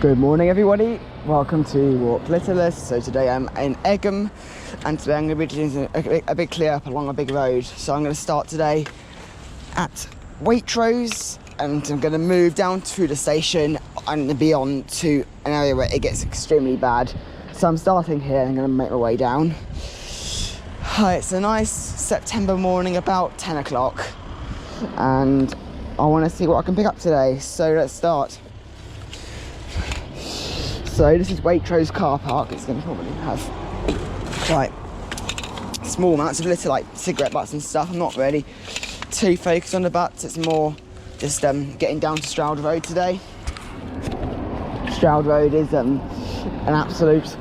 Good morning everybody, welcome to Walk Littlest. So today I'm in Egham and today I'm going to be doing a big clear up along a big road. So I'm going to start today at Waitrose and I'm going to move down to the station and be on to an area where it gets extremely bad. So I'm starting here and I'm going to make my way down. It's a nice September morning, about 10 o'clock, and I want to see what I can pick up today. So let's start. So this is Waitrose car park. It's going to probably have quite small amounts of little like cigarette butts and stuff. I'm not really too focused on the butts. It's more just getting down to Stroud Road today. Stroud Road is an absolute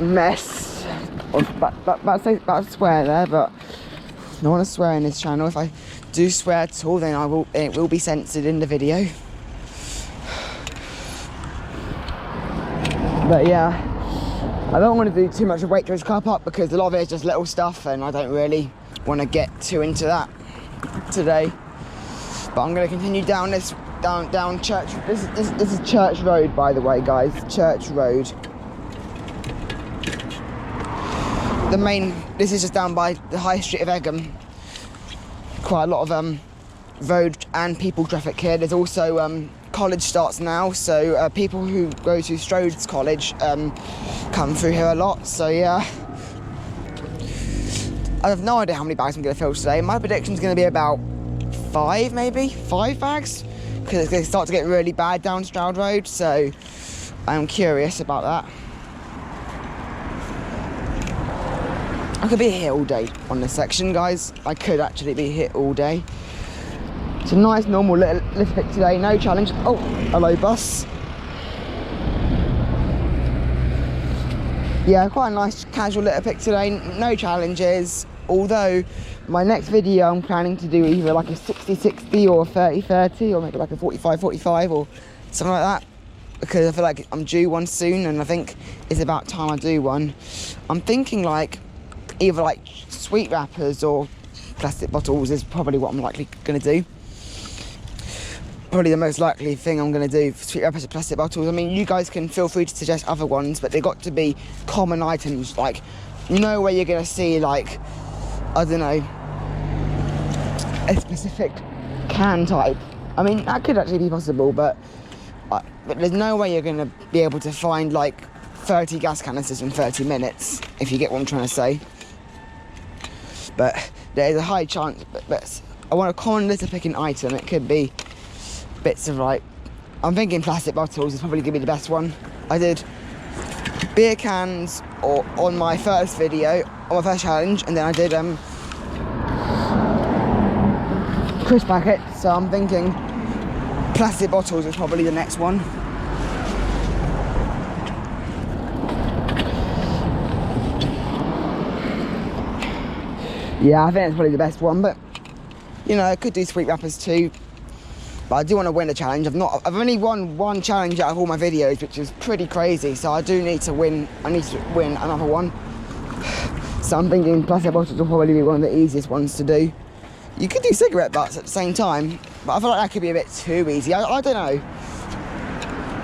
mess. About to swear there, but I don't want to swear in this channel. If I do swear at all, then it will be censored in the video. But yeah, I don't want to do too much of Waitrose car park because a lot of it is just little stuff and I don't really want to get too into that today. But I'm going to continue down this down Church. This is Church Road, by the way, guys. Church Road. This is just down by the high street of Egham. Quite a lot of road and people traffic here. There's also college starts now, so people who go to Stroud's College come through here a lot. So yeah, I have no idea how many bags I'm going to fill today. My prediction is going to be about 5 bags, because it's going to start to get really bad down Stroude Road, so I'm curious about that. I could be here all day on this section, guys. I could actually be here all day. It's a nice normal little pick today, no challenge. Oh, hello bus. Yeah, quite a nice casual little pick today, no challenges. Although my next video I'm planning to do either like a 60-60 or a 30-30 or maybe like a 45-45 or something like that, because I feel like I'm due one soon and I think it's about time I do one. I'm thinking like either like sweet wrappers or plastic bottles is probably what I'm likely going to do. Probably the most likely thing I'm going to do for sweet wrappers or plastic bottles. I mean, you guys can feel free to suggest other ones, but they've got to be common items. Like, no way you're going to see, like, I don't know, a specific can type. I mean, that could actually be possible, but there's no way you're going to be able to find, like, 30 gas canisters in 30 minutes, if you get what I'm trying to say. But there's a high chance, but I want a common litter picking item. It could be bits of like, I'm thinking plastic bottles is probably going to be the best one. I did beer cans on my first video, on my first challenge, and then I did crisp packets, so I'm thinking plastic bottles is probably the next one. Yeah, I think it's probably the best one, but you know, I could do sweet wrappers too. But I do want to win a challenge. I've only won one challenge out of all my videos, which is pretty crazy. So I do need to win. I need to win another one. So I'm thinking plastic bottles will probably be one of the easiest ones to do. You could do cigarette butts at the same time, but I feel like that could be a bit too easy. I don't know.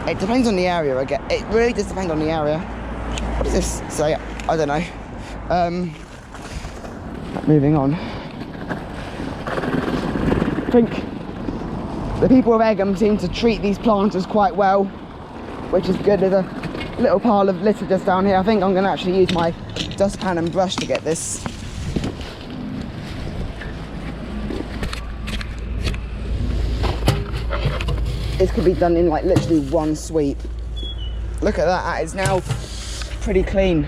It depends on the area. It really does depend on the area. What does this say? I don't know. Moving on. I think the people of Egham seem to treat these planters quite well, which is good. There's a little pile of litter just down here. I think I'm going to actually use my dustpan and brush to get this. This could be done in like literally one sweep. Look at that, that is now pretty clean.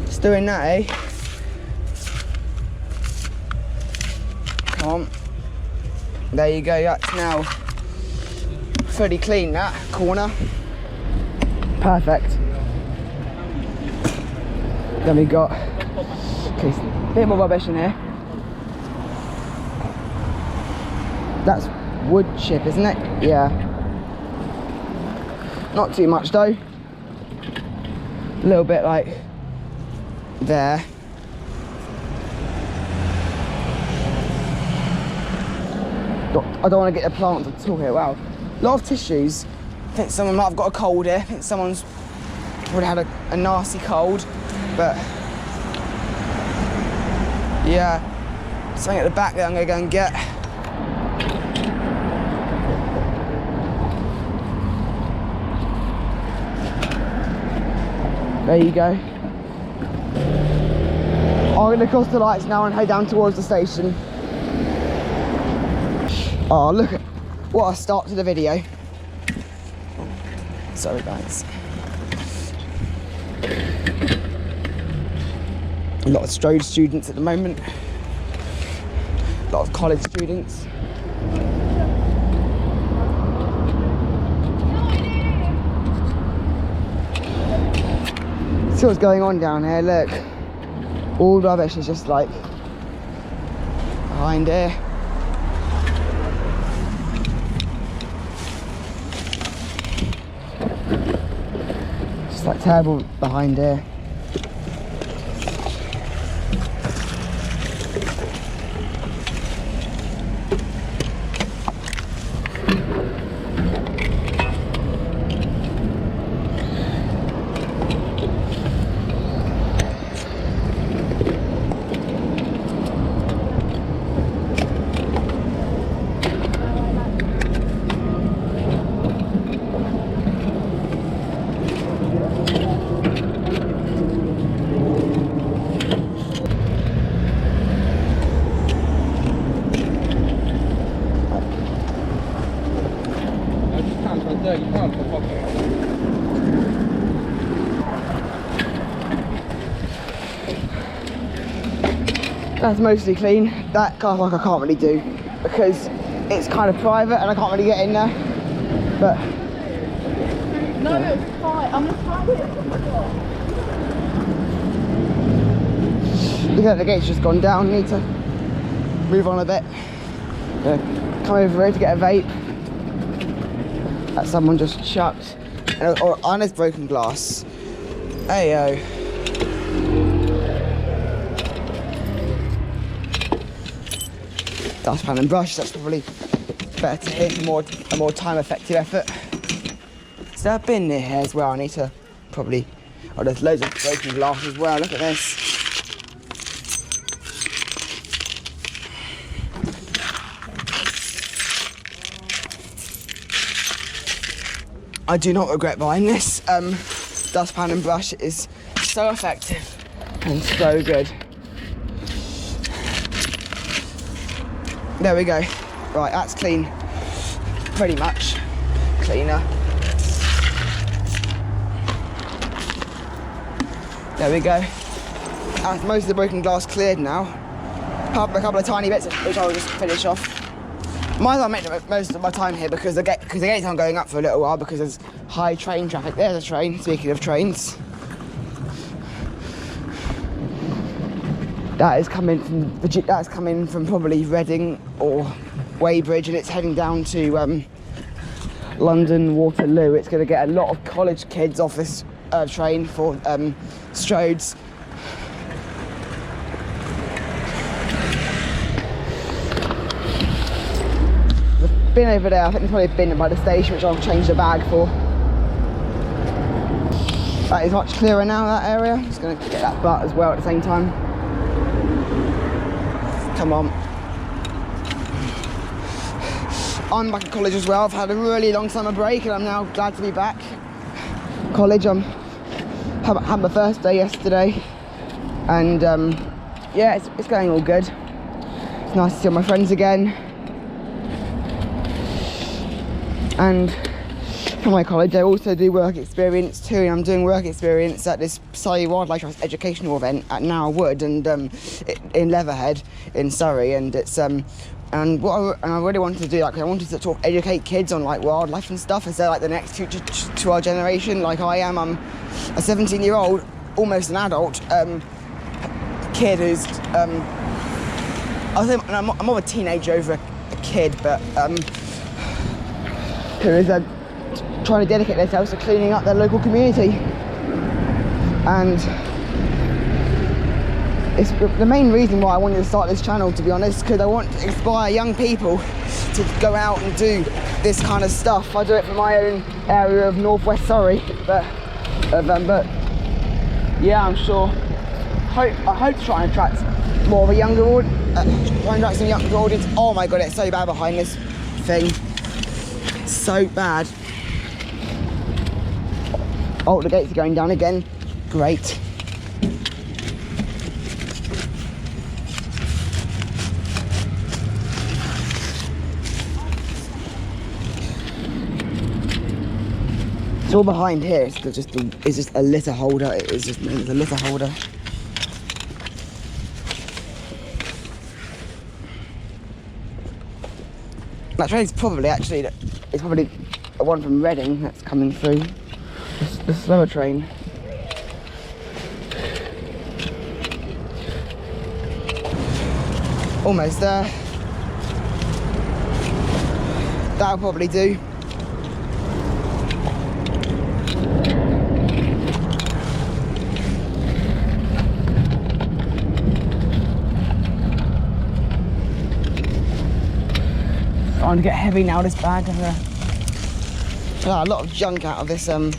Just doing that, eh? Come on. There you go, that's now pretty clean, that corner. Perfect. Then we got, okay, a bit more rubbish in here. That's wood chip, isn't it? Yeah. Not too much though. A little bit like there. I don't want to get the plants at all here. Wow, A lot of tissues. I think someone might have got a cold here. I think someone's probably had a nasty cold, but yeah, something at the back there I'm gonna go and get. There you go. I'm gonna cross the lights now and head down towards the station. Oh, look at what a start to the video. Sorry guys. A lot of Stroud students at the moment. A lot of college students. See what's going on down here, look. All rubbish is just like behind here. Just like terrible behind here. That's mostly clean. That car park I can't really do because it's kind of private and I can't really get in there. But no, yeah. It's fine. I'm gonna try it. Look at the gate's just gone down. Need to move on a bit. Come over here to get a vape that someone just chucked. And there's broken glass. Ayo. Dustpan and brush, that's probably better to hit, a more time effective effort. Is there a bin near here as well? I need to probably, oh there's loads of broken glass as well, look at this. I do not regret buying this. Dustpan and brush is so effective and so good. There we go. Right, that's clean. Pretty much cleaner. There we go. That's most of the broken glass cleared now. Apart from a couple of tiny bits, which I'll just finish off. Might as well make most of my time here because the gates aren't going up for a little while because there's high train traffic. There's a train, speaking of trains. That's coming from probably Reading or Weybridge, and it's heading down to London Waterloo. It's going to get a lot of college kids off this train for Stroude's. The bin over there, I think there's probably a bin by the station which I'll change the bag for. That is much clearer now, that area. I'm just going to get that butt as well at the same time. Come on. I'm back at college as well. I've had a really long summer break and I'm now glad to be back. College, had my first day yesterday and yeah, it's going all good. It's nice to see all my friends again. And for my college I also do work experience too, and I'm doing work experience at this Surrey Wildlife Trust educational event at Now Wood and in Leatherhead in Surrey, and it's and I really wanted to do, like, I wanted to sort of educate kids on like wildlife and stuff as they're like the next future to our generation. Like I am, I'm a 17-year-old, almost an adult kid who's I'm more of a teenager over a kid, but who is trying to dedicate themselves to cleaning up their local community. And it's the main reason why I wanted to start this channel, to be honest, because I want to inspire young people to go out and do this kind of stuff. I do it for my own area of northwest Surrey, but yeah, I'm sure. I hope to try and attract more of a younger audience. Try and attract some younger audience. Oh my god, it's so bad behind this thing. So bad. Oh, the gates are going down again. Great. It's all behind here. It's just a litter holder. It's just a litter holder. That train's probably it's probably the one from Reading that's coming through. The slower train. Almost there. That'll probably do. Starting to get heavy now, this bag. A lot of junk out of this out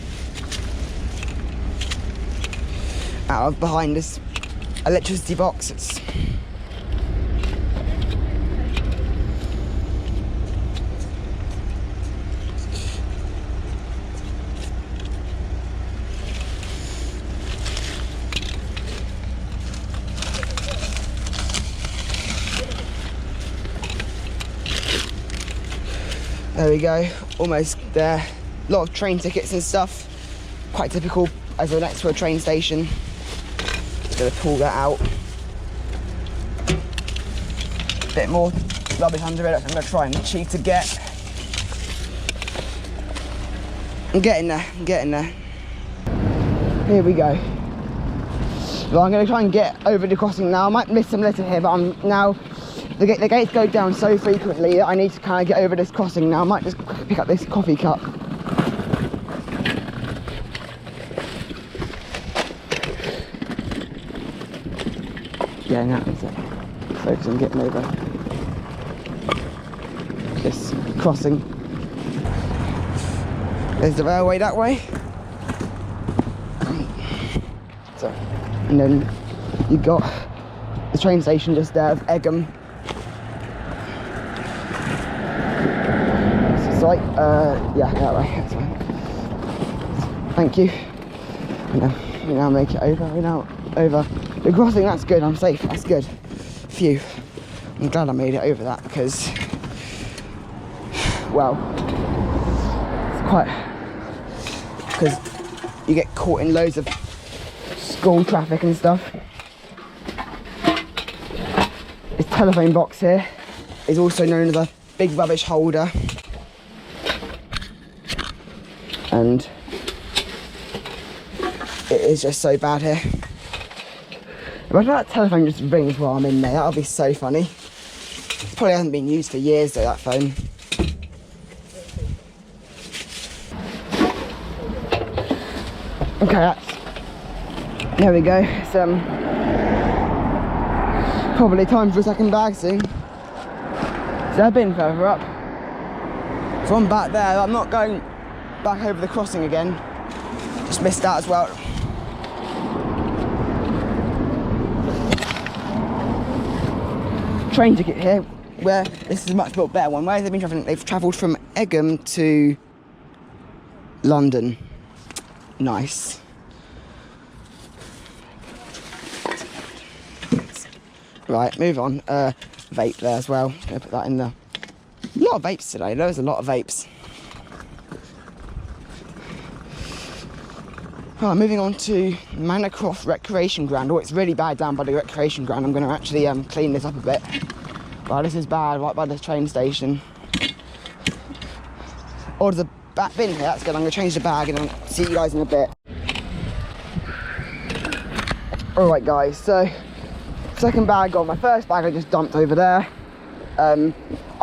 of behind this electricity box. There we go, almost there. A lot of train tickets and stuff. Quite typical as we're next to a train station. Just gonna pull that out. Bit more rubbish under it. I'm gonna try and achieve to get. I'm getting there. Here we go. Well, I'm gonna try and get over the crossing now. I might miss some litter here, but I'm now. The gates go down so frequently that I need to kind of get over this crossing now. I might just pick up this coffee cup. Yeah, now it's focus on getting over this crossing. There's the railway that way. So, and then you've got the train station just there of Egham. Like, yeah, that way, that's fine. Thank you. We now make it over. We're now over the crossing. That's good. I'm safe. That's good. Phew. I'm glad I made it over that because, well, it's quite, because you get caught in loads of school traffic and stuff. This telephone box here is also known as a big rubbish holder. And it is just so bad here. Imagine that telephone just rings while I'm in there. That'll be so funny. It probably hasn't been used for years though, that phone. Okay, there we go. It's probably time for a second bag soon. So I've been further up. So I'm back there. I'm not going back over the crossing again. Just missed that as well. Train ticket here, where this is a much better one. Where have they been travelling? They've travelled from Egham to London. Nice. Right, move on. Vape there as well. Gonna put that in there. A lot of vapes today. There's a lot of vapes. Right, moving on to Manor-Croft Recreation Ground. Oh, it's really bad down by the recreation ground. I'm going to actually clean this up a bit. Right, this is bad, right by the train station. Oh, there's a back bin here. That's good. I'm going to change the bag and I'll see you guys in a bit. Alright guys, so second bag gone. My first bag I just dumped over there. I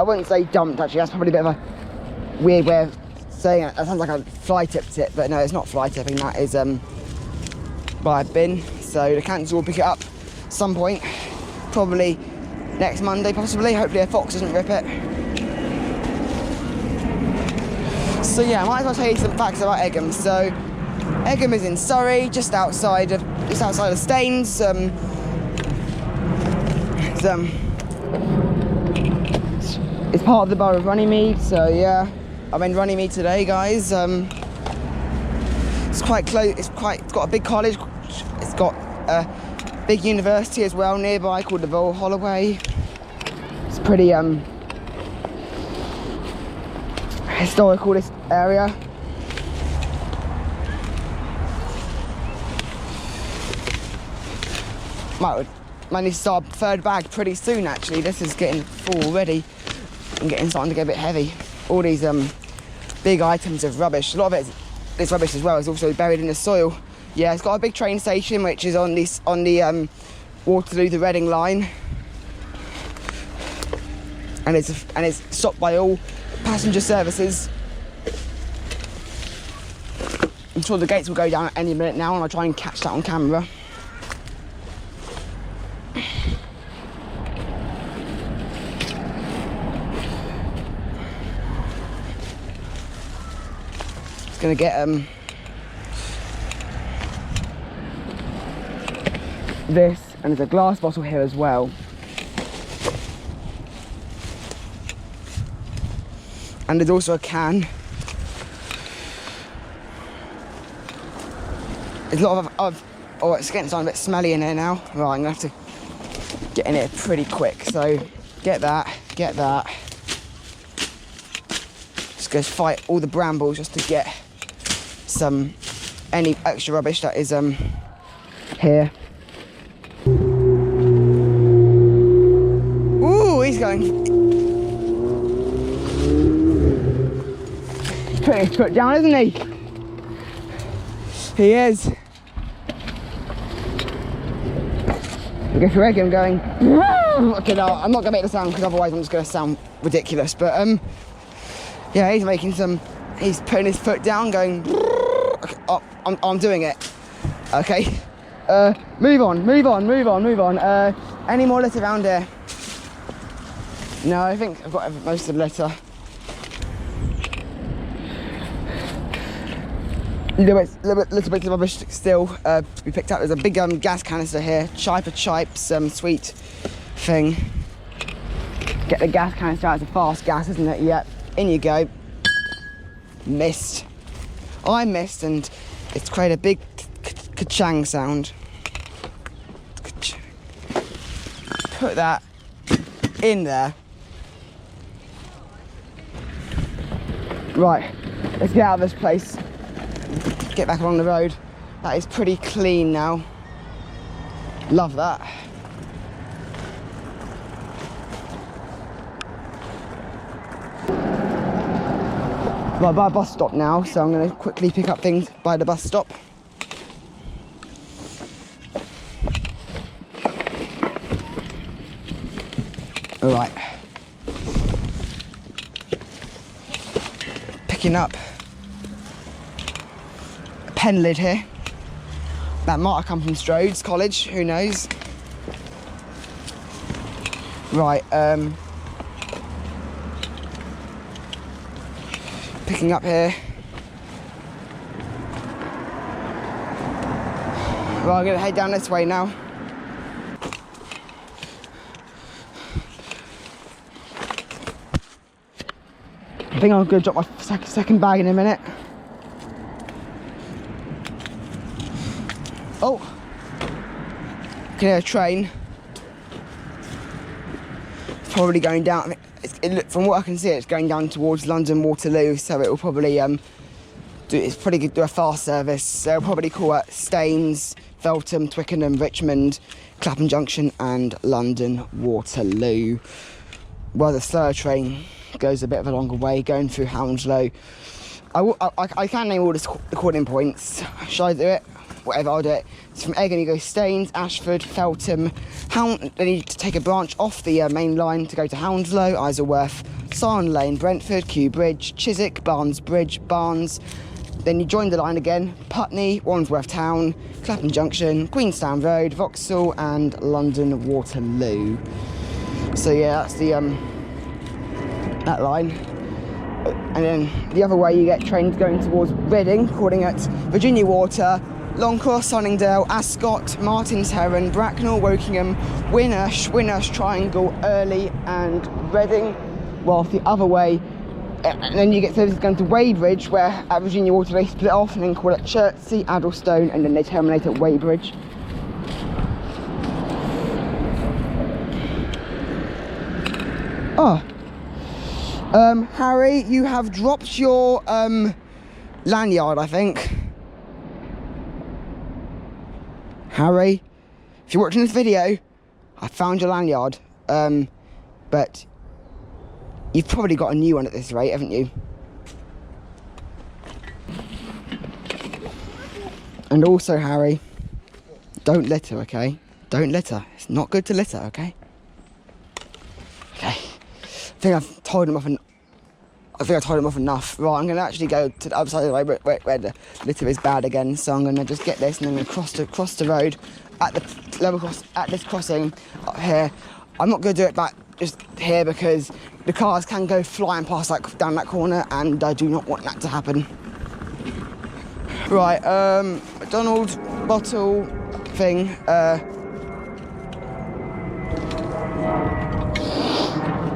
wouldn't say dumped actually, that's probably a bit of a weird way of saying it. That sounds like I fly tipped it, but no, it's not fly tipping, that is by a bin. So the council will pick it up some point, probably next Monday possibly. Hopefully a fox doesn't rip it. So yeah, I might as well tell you some facts about Egham. So Egham is in Surrey, just outside of Staines. It's part of the borough of Runnymede. So yeah, I'm in Runnymede today, guys. It's quite close. It's got a big college. It's got a big university as well nearby called the Royal Holloway. It's pretty historical, this area. Might need to start third bag pretty soon actually. This is getting full already and starting to get a bit heavy. All these big items of rubbish. A lot of this rubbish as well is also buried in the soil. Yeah, it's got a big train station which is on the Waterloo to Reading line. And it's stopped by all passenger services. I'm sure the gates will go down at any minute now, and I'll try and catch that on camera. It's gonna get this, and there's a glass bottle here as well. And there's also a can. There's a lot of oh, it's getting a bit smelly in here now. Right, I'm gonna have to get in here pretty quick. So get that. Just go fight all the brambles just to get any extra rubbish that is here. Ooh, he's going. Putting his foot down, isn't he? He is. I guess for Egham going. Okay, no, I'm not gonna make the sound because otherwise I'm just gonna sound ridiculous. But yeah, he's making some. He's putting his foot down, going. Okay, oh, I'm doing it. Okay. Move on. Any more litter around here? No, I think I've got most of the litter. Little bits of rubbish still to be picked up. There's a big gas canister here, chipes, sweet thing. Get the gas canister out. It's a fast gas, isn't it? Yep. In you go. Missed. I missed, and it's created a big ka-chang sound. Put that in there. Right, let's get out of this place. Get back along the road. That is pretty clean now. Love that. Well, by a bus stop now, so I'm going to quickly pick up things by the bus stop. All right. Picking up pen lid here. That might have come from Stroud's College, who knows? Right, picking up here. Right, I'm gonna head down this way now. I think I'm gonna drop my second bag in a minute. Oh, I can hear a train. It's probably going down. From what I can see, it's going down towards London Waterloo, so it will probably do a fast service. So it'll probably call at Staines, Feltham, Twickenham, Richmond, Clapham Junction, and London Waterloo. Well, the slower train goes a bit of a longer way, going through Hounslow. I can name all the calling points. Shall I do it? Whatever, I'll do it. It's from Egham, you go Staines, Ashford, Feltham, then you take a branch off the main line to go to Hounslow, Isleworth, Syon Lane, Brentford, Kew Bridge, Chiswick, Barnes Bridge, Barnes. Then you join the line again, Putney, Wandsworth Town, Clapham Junction, Queenstown Road, Vauxhall, and London Waterloo. So yeah, that's the that line. and then the other way you get trains going towards Reading, calling at Virginia Water, Longcross, Sunningdale, Ascot, Martins Heron, Bracknell, Wokingham, Winnersh Triangle, Early and Reading, whilst the other way, and then you get services going to Weybridge, where at Virginia Water they split off and then call it Chertsey, Addlestone, and then they terminate at Weybridge. Oh, Harry, you have dropped your lanyard, I think. Harry, if you're watching this video, I found your lanyard, but you've probably got a new one at this rate, haven't you? And also, Harry, don't litter, okay? Don't litter. It's not good to litter, okay? Okay. I think I've told him off enough. Right, I'm going to actually go to the other side of the road where the litter is bad again. So I'm going to just get this and then I'm going to cross the road at the level at this crossing up here. I'm not going to do it back just here because the cars can go flying past down that corner, and I do not want that to happen. Right, McDonald's bottle thing.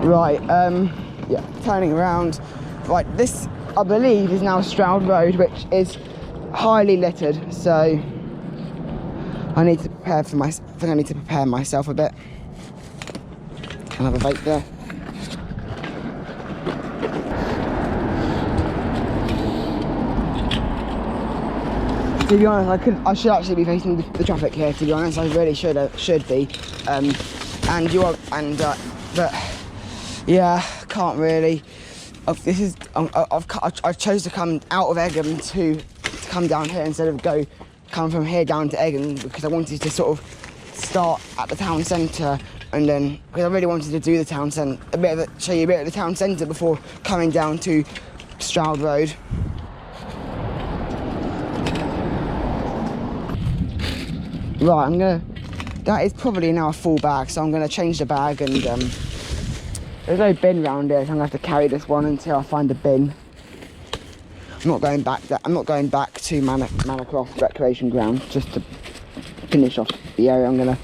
Right, yeah, turning around. Right, this I believe is now Stroud Road, which is highly littered, so I need to prepare for I think I need to prepare myself a bit. Can I have a vape there? To be honest, I should actually be facing the traffic here. To be honest, I really should be. But yeah, can't really. I've chose to come out of Egham to come down here instead of come from here down to Egham, because I wanted to sort of start at the town centre, and then because I really wanted to do the town centre, show you a bit of the town centre before coming down to Stroud Road. Right, that is probably now a full bag, so I'm gonna change the bag, and there's no bin round here, so I'm gonna have to carry this one until I find a bin. I'm not going back to Manor Recreation Ground just to finish off the area. I'm gonna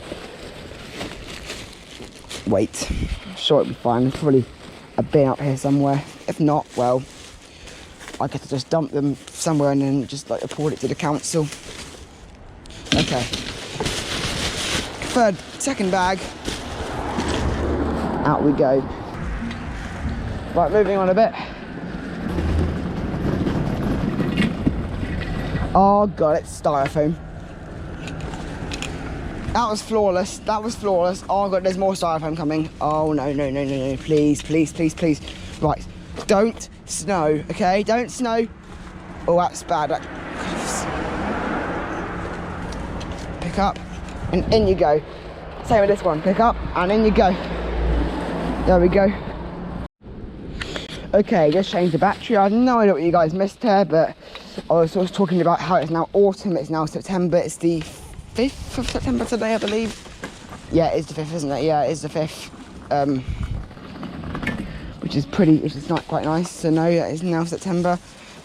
wait. I'm sure it'll be fine. There's probably a bin up here somewhere. If not, well, I get to just dump them somewhere and then just report it to the council. Okay. Second bag. Out we go. Right, moving on a bit. Oh god, it's styrofoam. That was flawless. Oh god, there's more styrofoam coming. Oh no. Please. Right, don't snow, okay? Don't snow. Oh, that's bad. Pick up, and in you go. Same with this one. Pick up, and in you go. There we go. Okay, just changed the battery. I have no idea what you guys missed here, but I was sort of talking about how it's now autumn, it's now September. It's the 5th of September today, I believe. Yeah, it is the 5th, isn't it? Yeah, it is the 5th. Which is not quite nice to know that it's now September.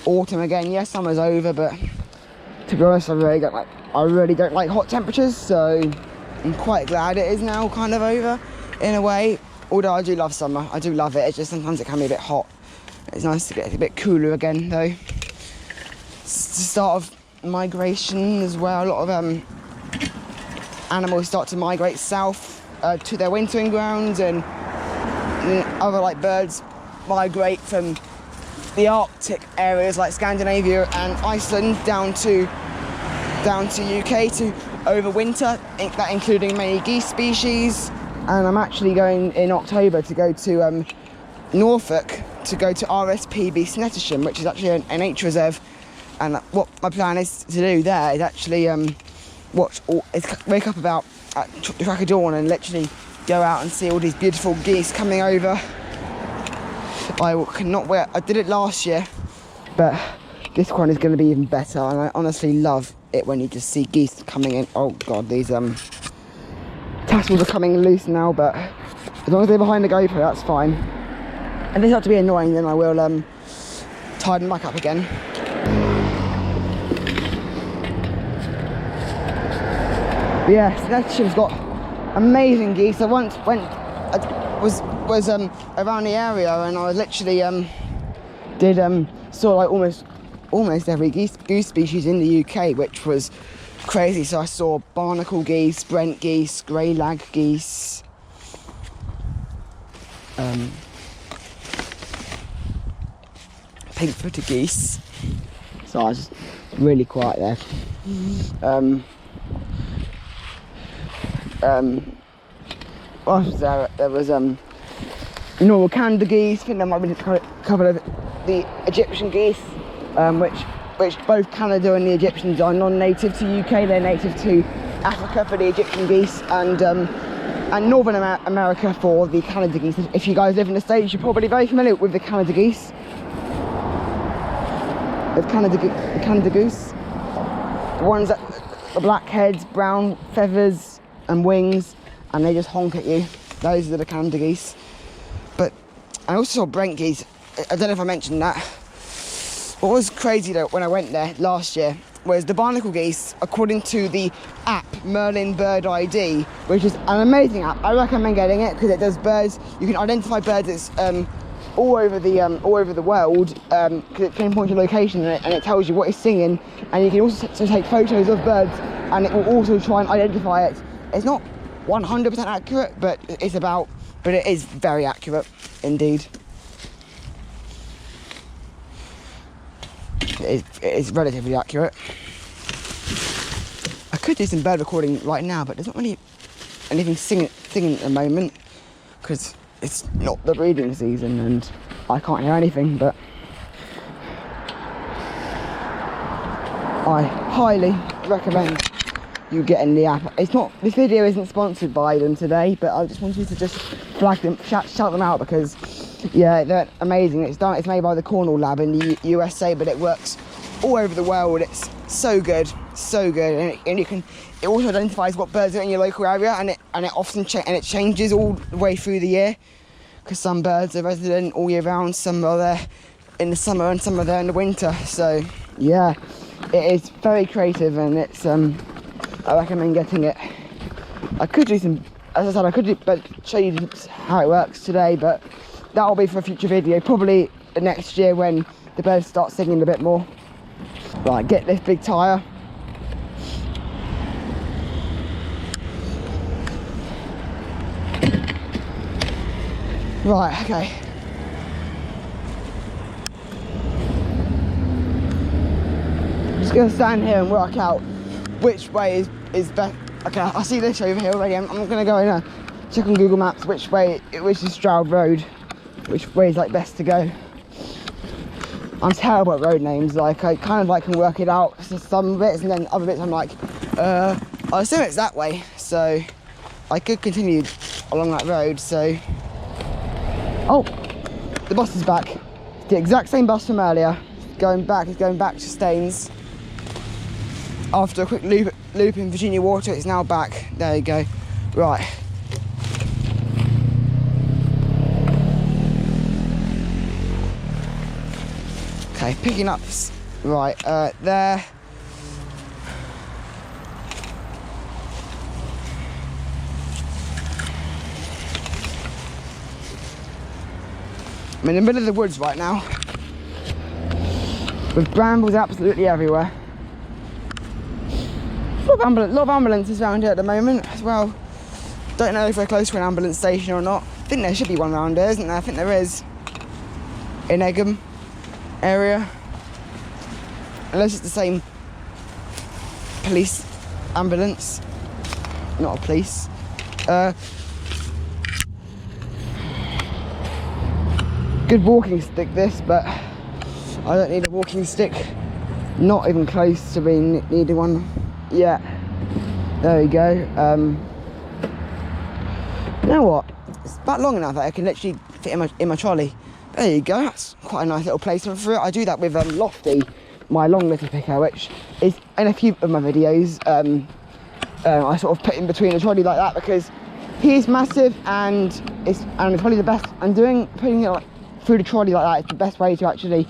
Autumn again. Yes, summer's over, but to be honest, I really don't like hot temperatures, so I'm quite glad it is now kind of over in a way. Although I do love summer, I do love it. It's just sometimes it can be a bit hot. It's nice to get a bit cooler again, though. It's the start of migration as well. A lot of animals start to migrate south to their wintering grounds, and other birds migrate from the Arctic areas like Scandinavia and Iceland down to UK to overwinter, that including many geese species. And I'm actually going in October to go to Norfolk to go to RSPB Snettisham, which is actually a nature reserve. And what my plan is to do there is actually wake up about at the crack of dawn and literally go out and see all these beautiful geese coming over. I cannot wait. I did it last year, but this one is going to be even better. And I honestly love it when you just see geese coming in. Oh god, these tassels are coming loose now, but as long as they're behind the GoPro, that's fine. And if it's not to be annoying, then I will tied them back up again. But yeah, Leicestershire got amazing geese. I once was around the area, and I literally saw like almost every goose species in the UK, which was crazy. So I saw barnacle geese, Brent geese, grey lag geese, pink-footed geese. So I was just really quiet there. What was there? There was normal Canada geese. I think there might be a couple of the Egyptian geese, which both Canada and the Egyptians are non-native to UK. They're native to Africa for the Egyptian geese, and Northern America for the Canada geese. If you guys live in the States, you're probably very familiar with the Canada geese. The Canada goose. The ones that the black heads, brown feathers and wings, and they just honk at you. Those are the Canada geese. But I also saw Brent geese. I don't know if I mentioned that. What was crazy though when I went there last year was the barnacle geese, according to the app Merlin Bird ID, which is an amazing app. I recommend getting it because it does birds. You can identify birds that's all over the world, because it pinpoints your location and it tells you what it's singing, and you can also take photos of birds, and it will also try and identify it. It's not 100% accurate, but it is very accurate indeed. It is relatively accurate. I could do some bird recording right now, but there's not really anything singing at the moment because it's not the breeding season and I can't hear anything. But I highly recommend you getting the app. This video isn't sponsored by them today, but I just wanted to just flag them, shout them out, because yeah, they're amazing. It's made by the Cornell lab in the USA, but it works all over the world. It's so good, and it also identifies what birds are in your local area, and it often changes all the way through the year, because some birds are resident all year round, some are there in the summer and some are there in the winter. So yeah, it is very creative, and it's I recommend getting it. I could do some, as I said, show you how it works today, but that'll be for a future video, probably next year when the birds start singing a bit more. Right, get this big tyre. Right, okay. I'm just gonna stand here and work out which way is best. Okay, I see this over here already. I'm gonna go and check on Google Maps which is Stroud Road, which way is like best to go. I'm terrible at road names. Like I kind of can work it out some bits, and then other bits I'm like, I assume it's that way. So I could continue along that road. So, oh, the bus is back. It's the exact same bus from earlier. It's going back to Staines. After a quick loop in Virginia Water, it's now back. There you go. Right. Okay, picking up, right, there. I'm in the middle of the woods right now, with brambles absolutely everywhere. A lot of ambulances around here at the moment as well. Don't know if we're close to an ambulance station or not. I think there should be one around here, isn't there? I think there is. In Egham area. Unless it's the same police ambulance. Not a police. Good walking stick this, but I don't need a walking stick. Not even close to being needing one. Yeah, there we go. You know what? It's about long enough that I can literally fit in my trolley. There you go. That's quite a nice little placement for it. I do that with Lofty, my long litter picker, which is in a few of my videos. I sort of put in between a trolley like that because he's massive, and it's probably the best. And putting it through the trolley like that is the best way to actually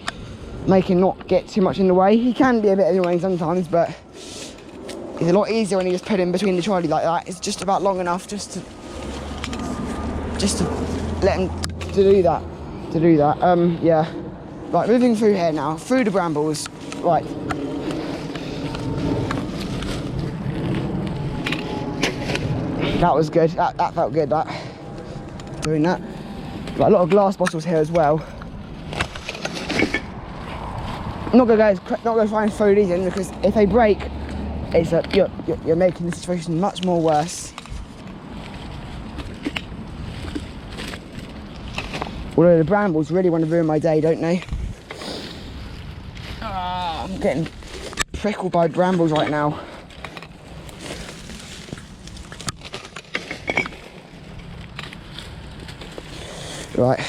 make him not get too much in the way. He can be a bit annoying sometimes, but it's a lot easier when you just put him between the trolley like that. It's just about long enough just to let him do that. Yeah. Right, moving through here now, through the brambles. Right. That was good. That felt good. That doing that. Got a lot of glass bottles here as well. Not gonna try and throw these in, because if they break, it's you're making the situation much more worse. Although the brambles really want to ruin my day, don't they? I'm getting prickled by brambles right now. Right.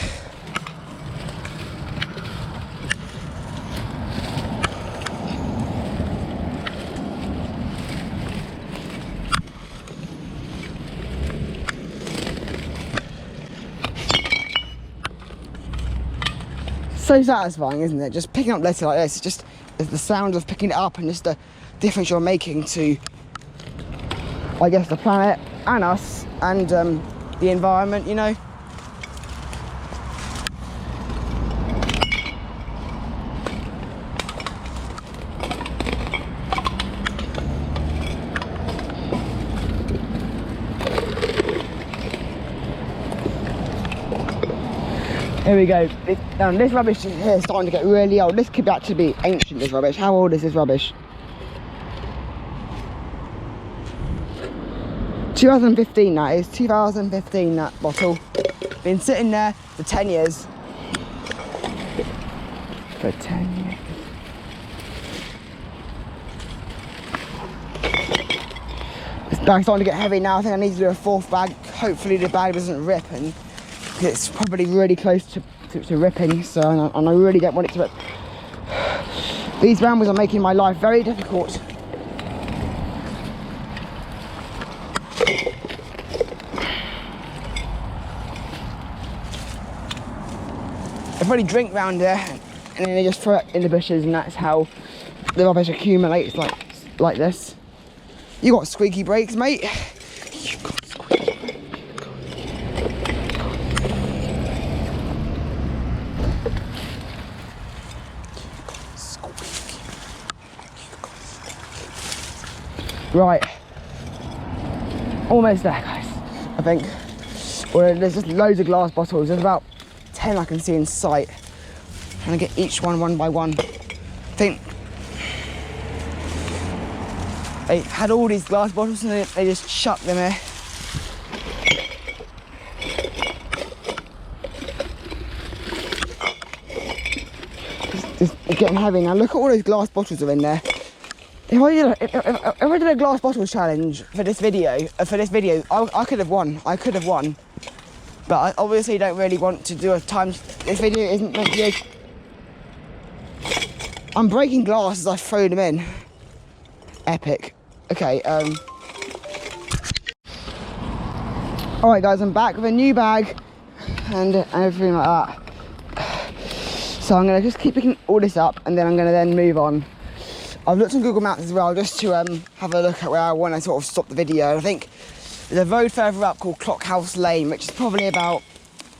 So satisfying, isn't it? Just picking up litter like this, just the sound of picking it up and just the difference you're making to, I guess, the planet and us and the environment, you know. Here we go. This rubbish here is starting to get really old. This could actually be ancient, this rubbish. How old is this rubbish? 2015 that is. 2015 that bottle. Been sitting there for 10 years. For 10 years. This bag's starting to get heavy now. I think I need to do a fourth bag. Hopefully the bag doesn't rip, and it's probably really close to ripping, so and I really don't want it to rip. These brambles are making my life very difficult. I probably drink round here and then they just throw it in the bushes, and that's how the rubbish accumulates like this. You got squeaky brakes, mate. You got squeaky brakes. Right, almost there, guys, I think. Well, there's just loads of glass bottles. There's about 10 I can see in sight. Trying to get each one by one. I think they had all these glass bottles and they just chucked them here. It's getting heavy now. Look at all those glass bottles are in there. If I did a glass bottles challenge for this video, I could have won. But I obviously don't really want to do a time. This video isn't meant to be. I'm breaking glass as I throw them in. Epic. Okay. All right, guys, I'm back with a new bag and everything like that. So I'm gonna just keep picking all this up, and then I'm gonna move on. I've looked on Google Maps as well, just to have a look at where I want to sort of stop the video. And I think there's a road further up called Clockhouse Lane, which is probably about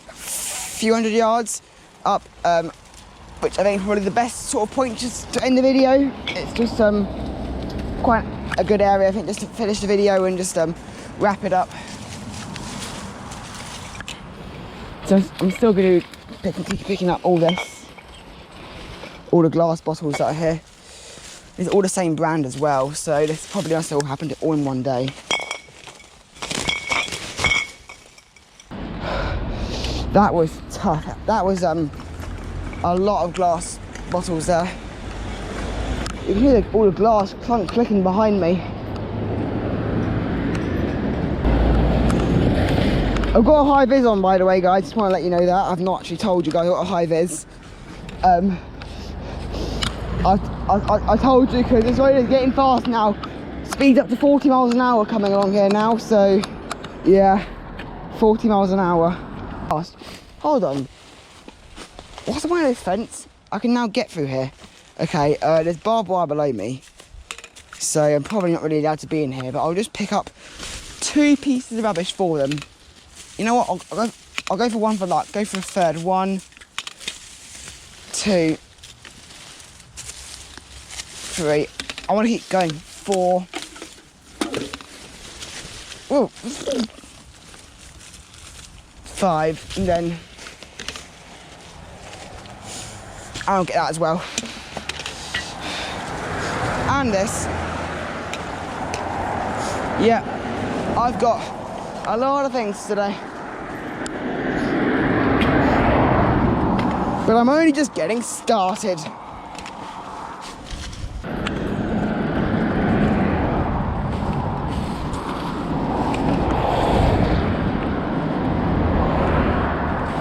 a few hundred yards up, which I think is probably the best sort of point just to end the video. It's just quite a good area, I think, just to finish the video and just wrap it up. So I'm still going to be picking up all this, all the glass bottles that are here. It's all the same brand as well, so this probably must have all happened all in one day. That was tough. That was a lot of glass bottles there. You can hear all the glass clicking behind me. I've got a high vis on, by the way, guys. Just want to let you know that. I've not actually told you guys I've got a high vis. I told you, because it's already getting fast now. Speed's up to 40 miles an hour coming along here now, so yeah, 40 miles an hour. Fast. Hold on. What's the point of this fence? I can now get through here. Okay, there's barbed wire below me, so I'm probably not really allowed to be in here, but I'll just pick up 2 pieces of rubbish for them. You know what, I'll go for one for luck, go for a third. 1, 2, 3, I want to keep going. 4, whoa, 5, and then I'll get that as well. And this. Yeah, I've got a lot of things today. But I'm only just getting started.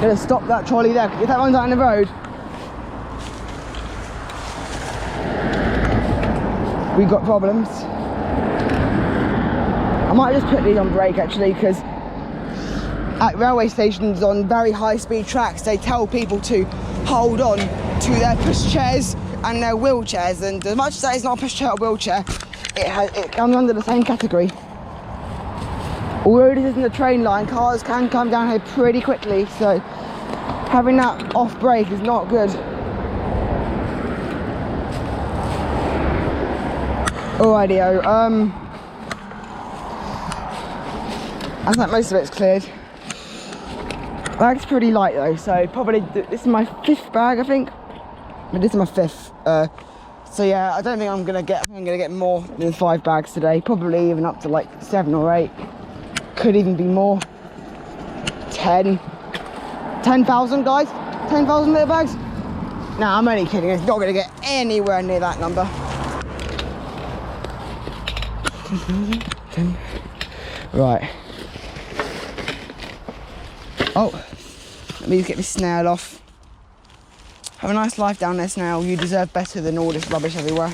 Gonna stop that trolley there, if that one's out in the road. We got problems. I might just put these on brake actually, because at railway stations on very high speed tracks they tell people to hold on to their pushchairs and their wheelchairs, and as much as that is not a pushchair or wheelchair, it comes under the same category. Although this isn't a train line, cars can come down here pretty quickly, so having that off brake is not good. Alrighty-o, I think most of it's cleared. Bag's pretty light though, so probably this is my 5th bag, I think. But this is my 5th. So yeah, I don't think I'm gonna get more than 5 bags today. Probably even up to like 7 or 8. Could even be more. 10,000 guys? 10,000 little bags? Nah, I'm only kidding. It's not gonna get anywhere near that number. 10. Right. Oh, let me just get this snail off. Have a nice life down there, snail. You deserve better than all this rubbish everywhere.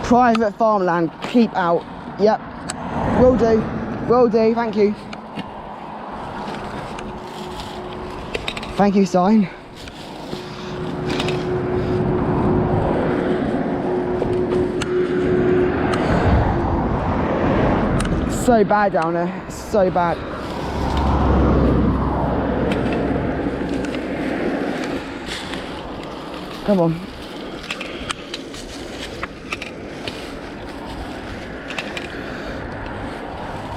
Private farmland, keep out. Yep, will do, thank you. Thank you, sign. It's so bad down there, it's so bad. Come on.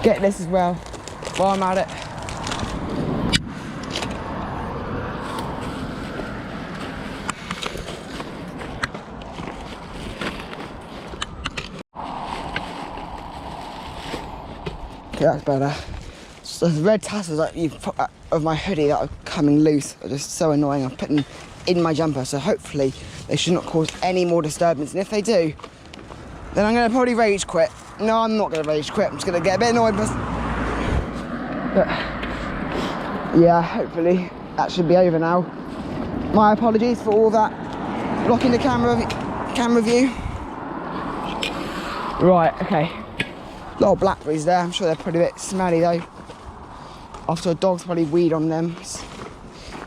Get this as well, while I'm at it. Okay, that's better. So the red tassels that you've put of my hoodie that are coming loose are just so annoying. I'm putting in my jumper, so hopefully they should not cause any more disturbance. And if they do, then I'm going to probably rage quit. No, I'm not going to rage quit. I'm just going to get a bit annoyed. But yeah, hopefully that should be over now. My apologies for all that blocking the camera view. Right, okay. A lot of blackberries there. I'm sure they're pretty bit smelly though. After a dog's probably weed on them.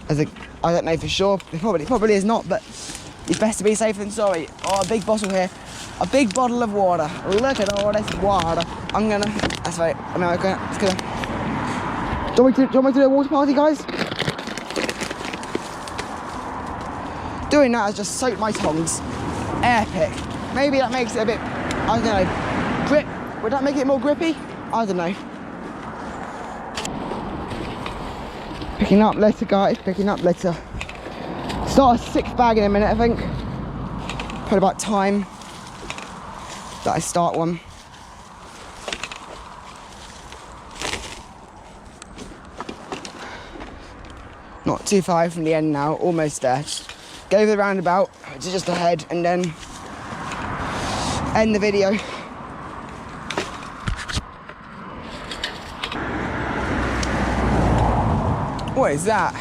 I don't know for sure. It probably is not, but it's best to be safe than sorry. Oh, a big bottle here. A big bottle of water. Look at all this water. That's right. I'm okay. It's gonna. Do you want me to do a water party, guys? Doing that has just soaked my tongs. Epic. Maybe that makes it a bit, I don't know, grip. Would that make it more grippy? I don't know. Picking up litter, guys. Picking up litter. Start a 6th bag in a minute, I think. Probably about time that I start one. Not too far from the end now, almost there. Just go over the roundabout, which is just ahead, and then end the video. What is that?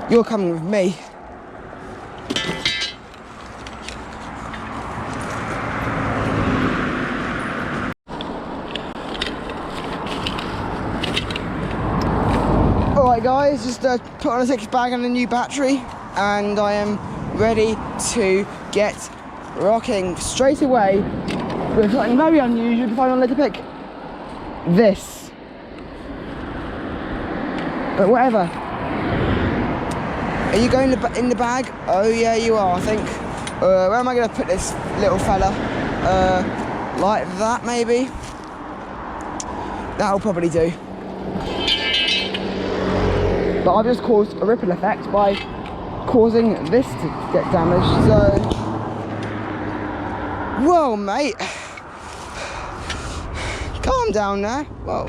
You're coming with me. Alright guys, just put on a 6 bag and a new battery, and I am ready to get rocking straight away with something very unusual to find on Little Pick. This. But whatever. Are you going in the bag? Oh yeah, you are, I think. Where am I going to put this little fella? Like that, maybe? That'll probably do. But I've just caused a ripple effect by causing this to get damaged, so... Whoa, mate. Calm down there. Whoa.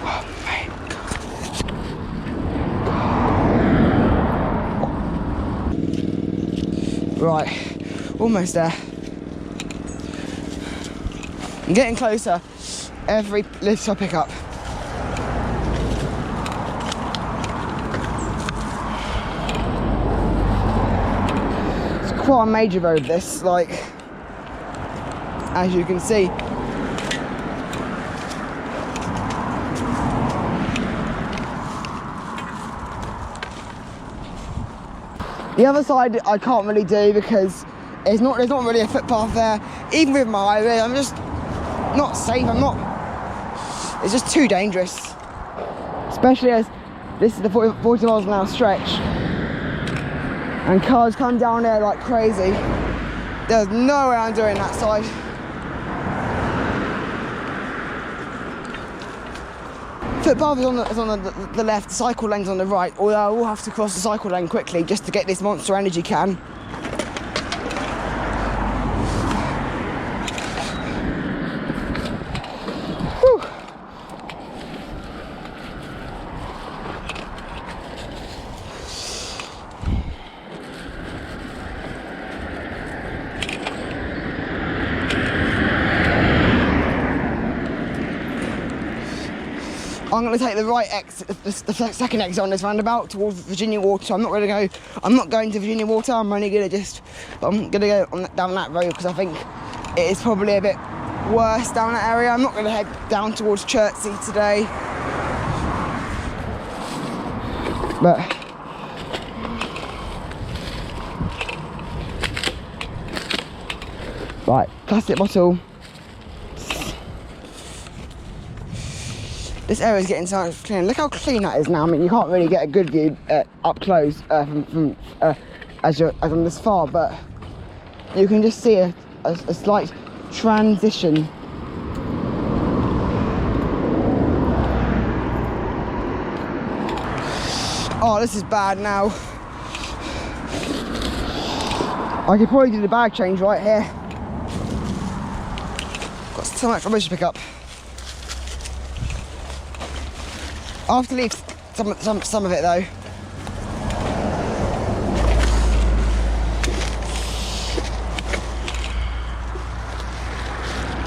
Whoa, mate. Right, almost there. I'm getting closer every lift I pick up. It's quite a major road, this, like, as you can see. The other side I can't really do because there's not really a footpath there. Even with my highway, I'm just not safe. It's just too dangerous. Especially as this is the 40 miles an hour stretch. And cars come down there like crazy. There's no way I'm doing that side. Footpath is on the left, the cycle lane's on the right, although I will have to cross the cycle lane quickly just to get this Monster Energy can. Whew. I'm going to take the right exit, the second exit on this roundabout towards Virginia Water. I'm not going to Virginia Water. I'm going to go down that road because I think it is probably a bit worse down that area. I'm not going to head down towards Chertsey today. But right, plastic bottle. This area is getting so much cleaner. Look how clean that is now. I mean, you can't really get a good view up close as I'm this far, but you can just see a slight transition. Oh, this is bad now. I could probably do the bag change right here. Got so much rubbish to pick up. I'll have to leave some of it though.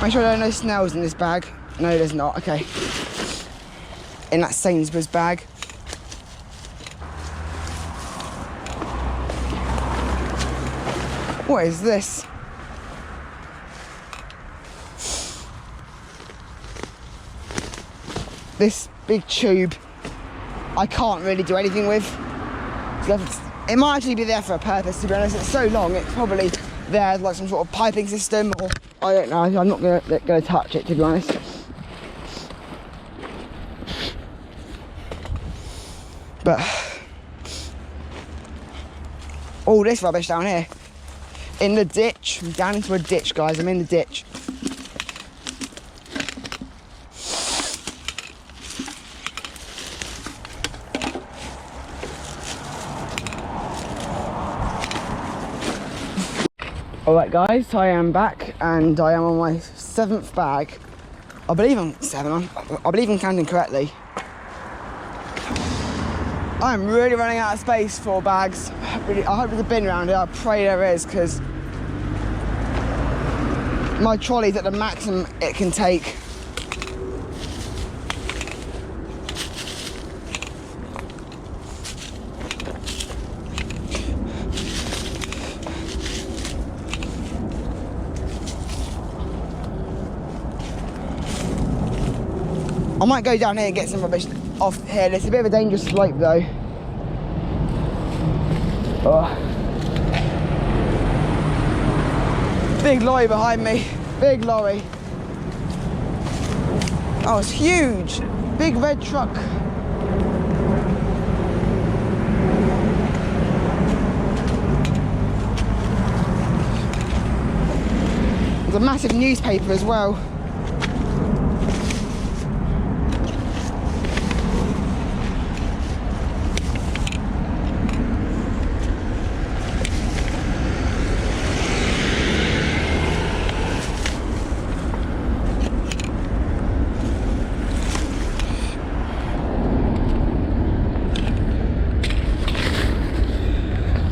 Make sure there are no snails in this bag. No, there's not. Okay. In that Sainsbury's bag. What is this? This big tube I can't really do anything with. It might actually be there for a purpose, to be honest. It's so long, it's probably there as like some sort of piping system, or I don't know. I'm not gonna touch it, to be honest. But all this rubbish down here in the ditch. I'm down into a ditch, guys. I'm in the ditch. Alright guys, I am back and I am on my 7th bag. I believe I'm 7, I believe I'm counting correctly. I'm really running out of space for bags. I hope there's a bin around here, I pray there is, because my trolley's at the maximum it can take. I might go down here and get some rubbish off here. It's a bit of a dangerous slope though. Oh. Big lorry behind me. Big lorry. Oh, it's huge. Big red truck. There's a massive newspaper as well.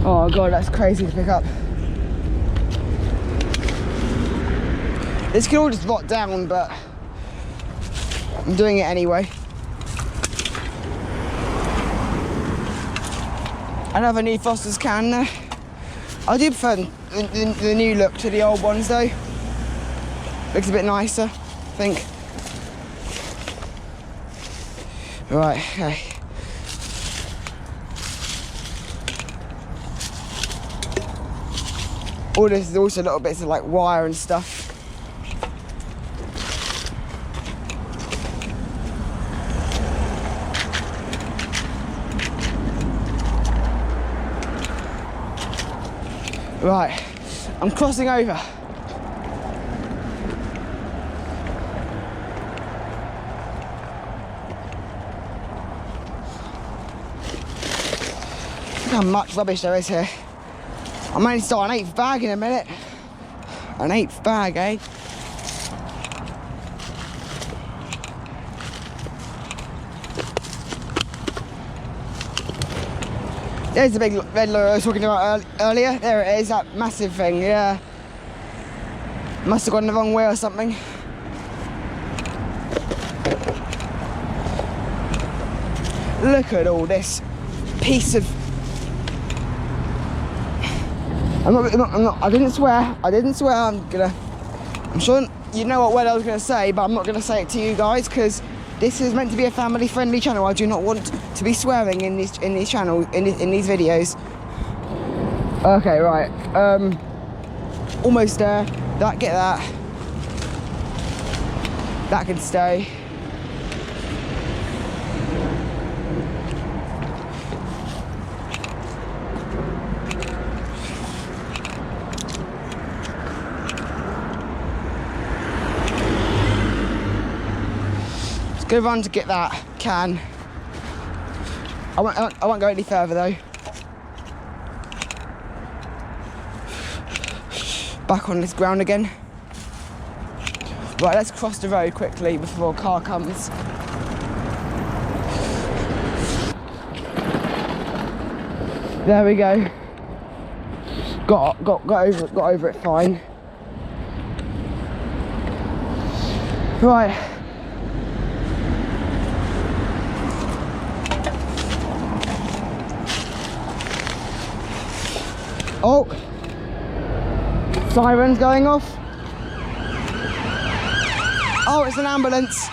Oh god, that's crazy to pick up. This could all just rot down, but I'm doing it anyway. Another new Foster's can there. I do prefer the new look to the old ones though. Looks a bit nicer, I think. Right, okay. All this is also little bits of like wire and stuff. Right, I'm crossing over. Look how much rubbish there is here. I'm only starting an 8th bag in a minute. An 8th bag, eh? There's the big red lorry I was talking about earlier. There it is, that massive thing, yeah. Must have gone the wrong way or something. Look at all this piece of... I didn't swear, I'm sure you know what word I was going to say, but I'm not going to say it to you guys because this is meant to be a family-friendly channel. I do not want to be swearing in these channels, in these videos. Okay, right. Almost there. Get that. That can stay. Go run to get that can. I won't go any further though. Back on this ground again. Right, let's cross the road quickly before a car comes. There we go. Got over it fine. Right. Oh, sirens going off. Oh, it's an ambulance.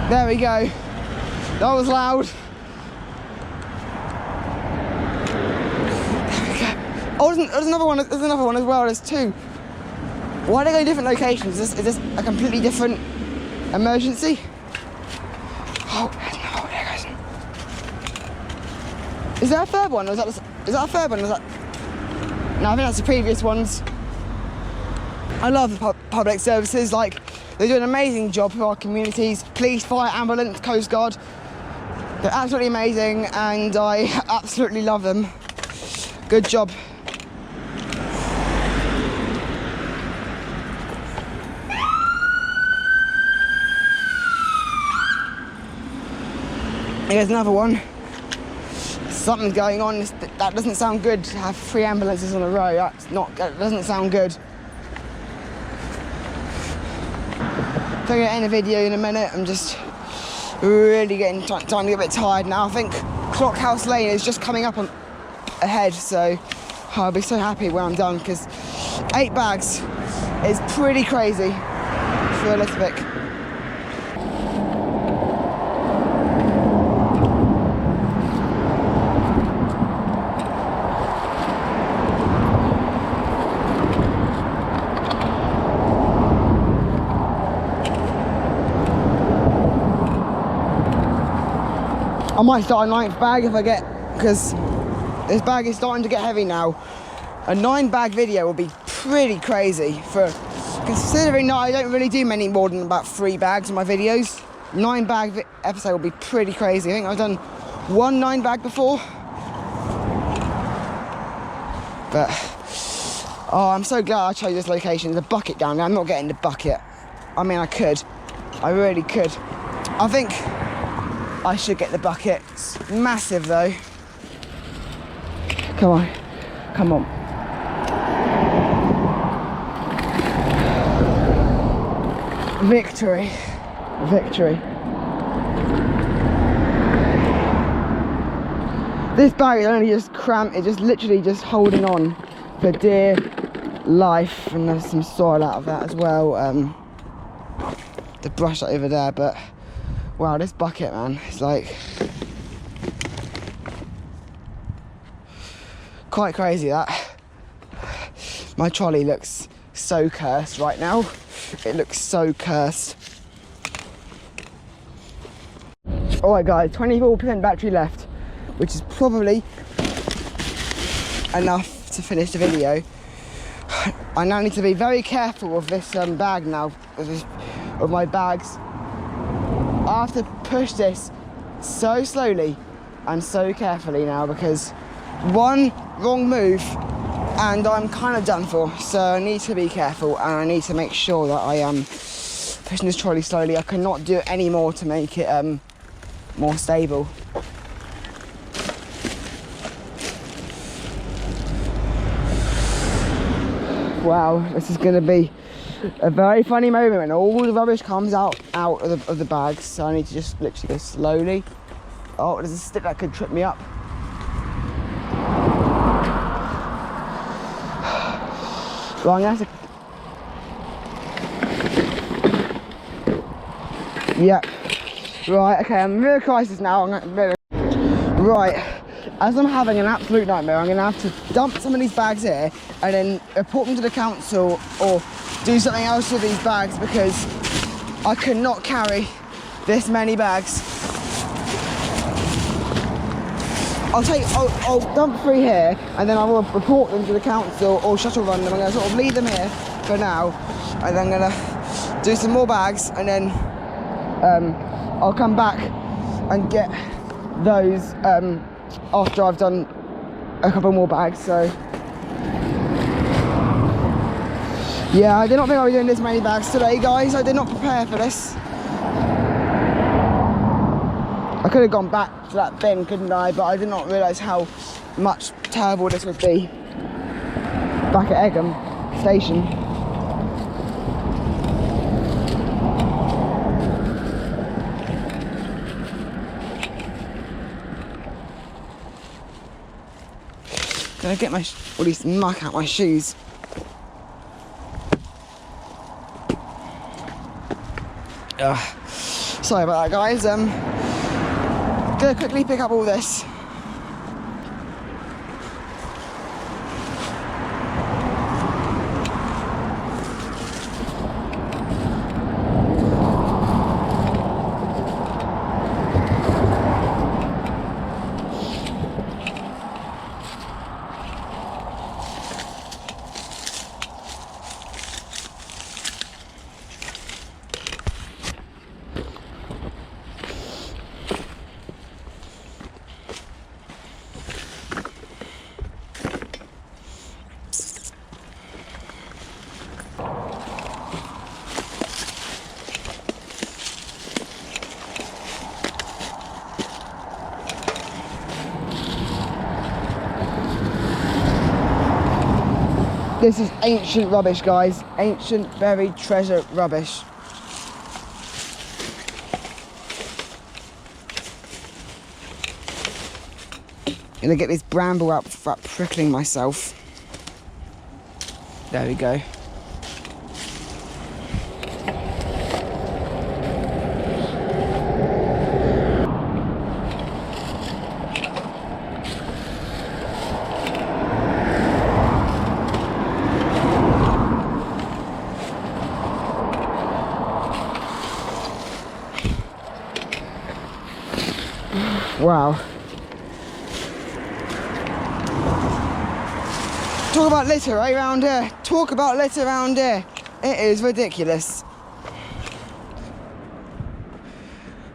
There we go. That was loud. There we go. Oh, there's another one. There's another one as well. There's two. Why are they going different locations? Is this a completely different emergency? Oh, there goes. Is there a third one? Or is that a third one? Is that... No, I think that's the previous ones. I love the public services. Like, they do an amazing job for our communities. Police, fire, ambulance, Coast Guard. They're absolutely amazing, and I absolutely love them. Good job. Here's another one. Something's going on. That doesn't sound good to have 3 ambulances on a row. That doesn't sound good. I'm going to end the video in a minute. I'm just really starting to get a bit tired now. I think Clockhouse Lane is just coming up on ahead, so I'll be so happy when I'm done, because 8 bags is pretty crazy for a little bit. I might start a 9th bag if I get, because this bag is starting to get heavy now. A 9 bag video will be pretty crazy, for considering that I don't really do many more than about 3 bags in my videos. 9 bag episode will be pretty crazy. I think I've done 1 9 bag before. But, oh, I'm so glad I chose this location. There's a bucket down there. I'm not getting the bucket. I mean, I could. I really could. I think I should get the bucket. It's massive though. Come on. Come on. Victory. Victory. This bag is only just cramped. It's just literally just holding on for dear life. And there's some soil out of that as well. The brush over there, but wow, this bucket, man, it's like quite crazy. That my trolley looks so cursed right now. It looks so cursed. Alright guys, 24% battery left, which is probably enough to finish the video. I now need to be very careful of this bag now, of my bags. I have to push this so slowly and so carefully now, because one wrong move and I'm kind of done for. So I need to be careful, and I need to make sure that I am pushing this trolley slowly. I cannot do it any more to make it more stable. Wow, this is going to be a very funny moment when all the rubbish comes out of the bags. So I need to just literally go slowly. Oh, there's a stick that could trip me up. Well, I'm gonna have to... Yeah. Right, okay, I'm in a real crisis now. Right, as I'm having an absolute nightmare, I'm gonna have to dump some of these bags here and then report them to the council, or do something else with these bags, because I cannot carry this many bags. I'll dump 3 here, and then I will report them to the council or shuttle run them. I'm going to sort of leave them here for now, and then I'm going to do some more bags, and then I'll come back and get those after I've done a couple more bags. So yeah, I did not think I was doing this many bags today, guys. I did not prepare for this. I could have gone back to that bin, couldn't I? But I did not realise how much terrible this would be back at Egham station. Gonna get my all this muck out my shoes. Sorry about that, guys. Gonna quickly pick up all this. This is ancient rubbish, guys. Ancient, buried treasure rubbish. Gonna get this bramble out without prickling myself. There we go. Wow. Talk about litter right around here. Talk about litter around here. It is ridiculous.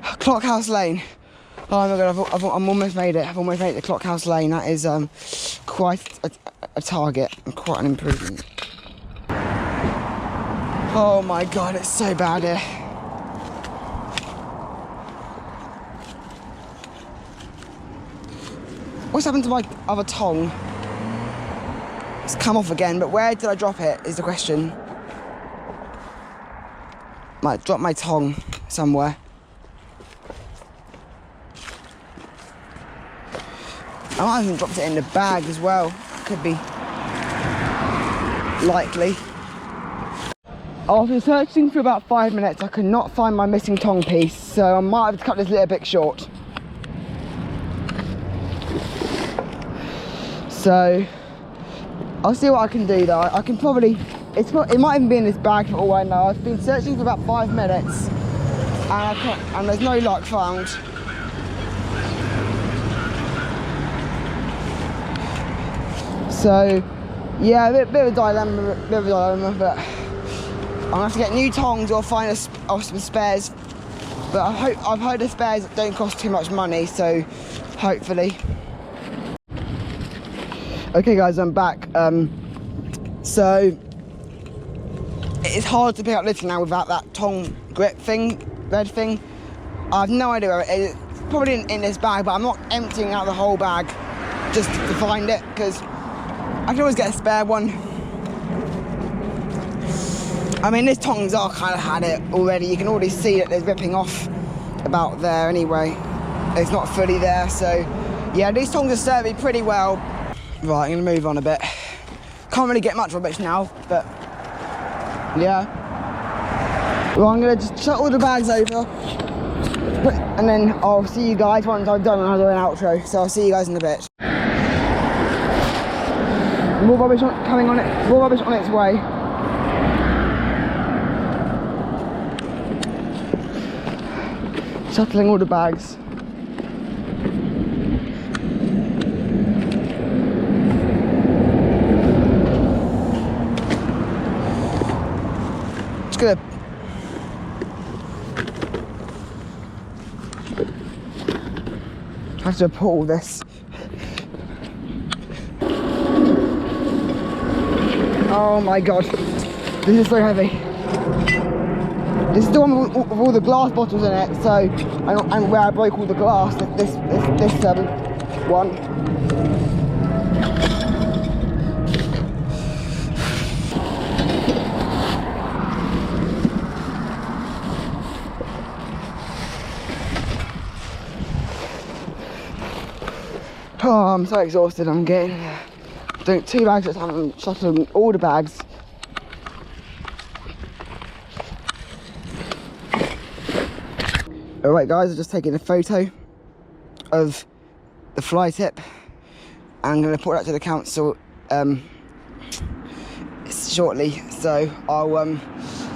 Clockhouse Lane. Oh my god, I've almost made it. I've almost made it to Clockhouse Lane. That is quite a target and quite an improvement. Oh my god, it's so bad here. What's happened to my other tongue? It's come off again, but where did I drop it is the question. Might drop my tongue somewhere. I might have even dropped it in the bag as well. Could be likely. After searching for about 5 minutes, I could not find my missing tongue piece, so I might have to cut this a little bit short. So I'll see what I can do though. I can probably, it might even be in this bag for all I know. I've been searching for about 5 minutes and there's no luck found. So yeah, a bit of a dilemma, but I'm gonna have to get new tongs or find some spares. But I've heard the spares don't cost too much money, so hopefully. Okay guys, I'm back. So it's hard to pick up litter now without that tongue grip thing, red thing. I have no idea where it is. It's probably in this bag, but I'm not emptying out the whole bag just to find it, because I can always get a spare one. I mean, this tongs are kind of had it already. You can already see that there's ripping off about there anyway. It's not fully there, so yeah, these tongs are serving pretty well. Right, I'm gonna move on a bit. Can't really get much rubbish now, but yeah. Well, I'm gonna just shut all the bags over, and then I'll see you guys once I've done another outro. So I'll see you guys in a bit. More rubbish coming on it. More rubbish on its way. Shuttling all the bags. Just gonna have to pull this. Oh my god, this is so heavy. This is the one with all the glass bottles in it, so and where I broke all the glass. This one. Oh, I'm so exhausted. I'm getting doing 2 bags at a time. I'm shuttling all the bags. Alright guys, I've just taken a photo of the fly tip. I'm going to put that to the council shortly. So I'll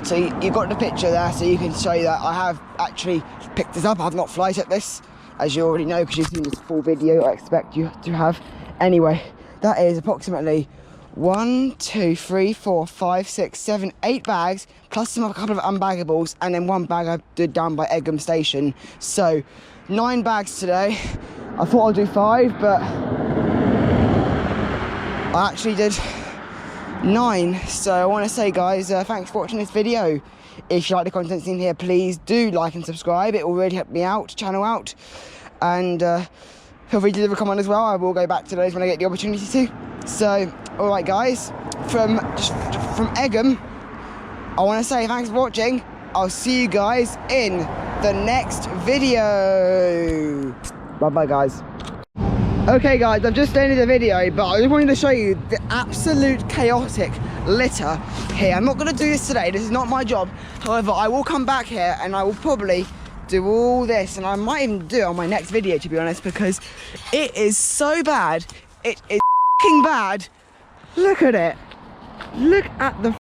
so you've got the picture there, so you can show that I have actually picked this up. I have not fly tipped this, as you already know, because you've seen this full video. I expect you to have. Anyway, that is approximately 1, 2, 3, 4, 5, 6, 7, 8 bags, plus a couple of unbaggables, and then 1 bag I did down by Egham station. So 9 bags today. I thought I'd do 5, but I actually did 9. So I want to say, guys, thanks for watching this video. If you like the content seen here, please do like and subscribe. It will really help me out, channel out, and feel free to leave a comment as well. I will go back to those when I get the opportunity to. So, alright guys, from Egham, I want to say thanks for watching. I'll see you guys in the next video. Bye bye guys. Okay guys, I've just ended the video, but I just wanted to show you the absolute chaotic litter here. I'm not going to do this today, this is not my job. However, I will come back here and I will probably do all this, and I might even do it on my next video, to be honest, because it is so bad. It is f***ing bad. Look at it. Look at the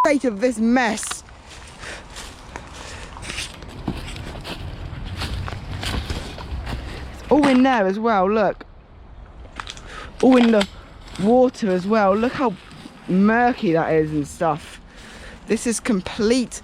state of this mess. It's all in there as well, look. All in the water as well. Look how murky that is and stuff. This is complete